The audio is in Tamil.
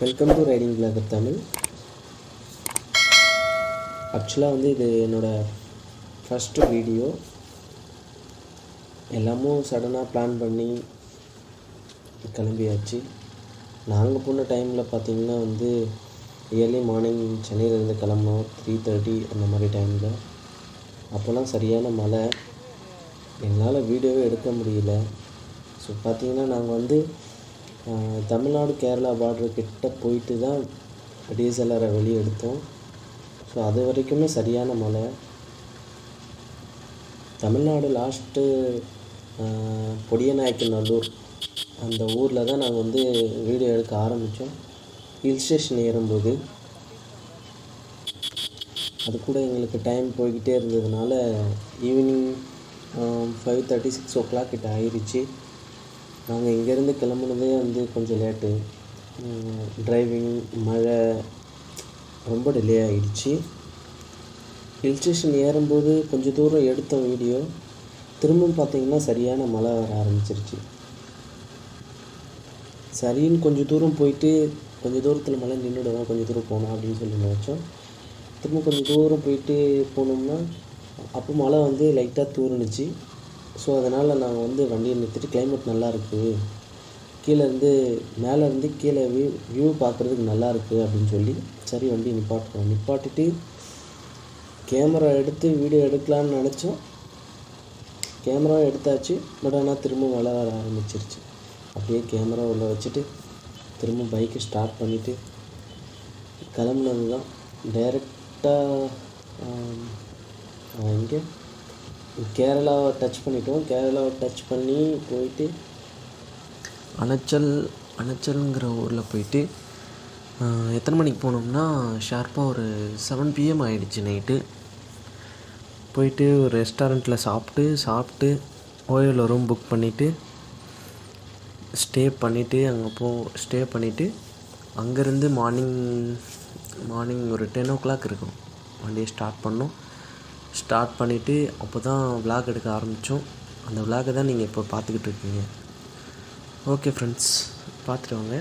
Welcome to riding blogger Tamil. ஆக்சுவலாக இது என்னோடய ஃபஸ்ட்டு வீடியோ. எல்லாமும் சடனாக பிளான் பண்ணி கிளம்பியாச்சு. நாங்கள் போன டைமில் பார்த்திங்கன்னா இயர்லி மார்னிங் சென்னையிலேருந்து கிளம்புனோம் 3:30 அந்த மாதிரி டைமில். அப்போல்லாம் சரியான மழை, எங்களால் வீடியோவே எடுக்க முடியல. ஸோ பார்த்திங்கன்னா நாங்கள் தமிழ்நாடு கேரளா பார்டர்கிட்ட போயிட்டு தான் டிஎஸ்எல்ஆரை வெளியே எடுத்தோம். ஸோ அது வரைக்குமே சரியான மழை. தமிழ்நாடு லாஸ்ட்டு பொடியநாயக்கநல்லூர் அந்த ஊரில் தான் நாங்கள் வீடியோ எடுக்க ஆரம்பித்தோம். ஹில் ஸ்டேஷன் ஏறும்போது அது கூட எங்களுக்கு டைம் போய்கிட்டே இருந்ததுனால ஈவினிங் 5:30 6 o'clock கிட்ட ஆயிடுச்சு. நாங்கள் இங்கேருந்து கிளம்புனதே கொஞ்சம் லேட்டு. டிரைவிங், மழை, ரொம்ப டிலே ஆகிடுச்சு. ஹில் ஸ்டேஷன் ஏறும்போது கொஞ்சம் தூரம் எடுத்தோம் வீடியோ. திரும்பவும் பார்த்திங்கன்னா சரியான மழை வர ஆரம்பிச்சிருச்சு. சரின்னு கொஞ்சம் தூரம் போயிட்டு கொஞ்சம் தூரத்தில் மழை நின்றுடுவோம், கொஞ்சம் தூரம் போனோம் அப்படின்னு சொல்லி நினச்சோம். திரும்ப கொஞ்சம் தூரம் போயிட்டு போனோம்னா அப்போ மழை லைட்டாக தூருனுச்சு. ஸோ அதனால் நாங்கள் வண்டியை நிறுத்திட்டு கிளைமேட் நல்லா இருக்குது, மேலேருந்து கீழே வியூ பார்க்குறதுக்கு நல்லா இருக்குது அப்படின்னு சொல்லி சரி வண்டியை நிப்பாட்டிட்டு கேமரா எடுத்து வீடியோ எடுக்கலான்னு நினச்சோம். கேமரா எடுத்தாச்சு. பட் ஆனால் திரும்ப மழை வர ஆரம்பிச்சிருச்சு. அப்படியே கேமரா உள்ள வச்சுட்டு திரும்ப பைக்கை ஸ்டார்ட் பண்ணிவிட்டு கிளம்புனது தான். டைரெக்டாக இங்கே கேரளாவை டச் பண்ணிட்டோம். கேரளாவை டச் பண்ணி போயிட்டு அனச்சல்ங்கிற ஊரில் போயிட்டு எத்தனை மணிக்கு போனோம்னா ஷார்ப்பாக ஒரு 7 PM ஆகிடுச்சு நைட்டு. போயிட்டு ஒரு ரெஸ்டாரண்ட்டில் சாப்பிட்டு ஓயோவில் ரூம் புக் பண்ணிவிட்டு ஸ்டே பண்ணிவிட்டு அங்கேருந்து மார்னிங் ஒரு 10 o'clock இருக்கும் வண்டியை ஸ்டார்ட் பண்ணிவிட்டு அப்போ தான் விளாக் எடுக்க ஆரம்பித்தோம். அந்த விளாகை தான் நீங்கள் இப்போ பார்த்துக்கிட்டு இருக்கீங்க. ஓகே ஃப்ரெண்ட்ஸ், பார்த்துட்டு வாங்க.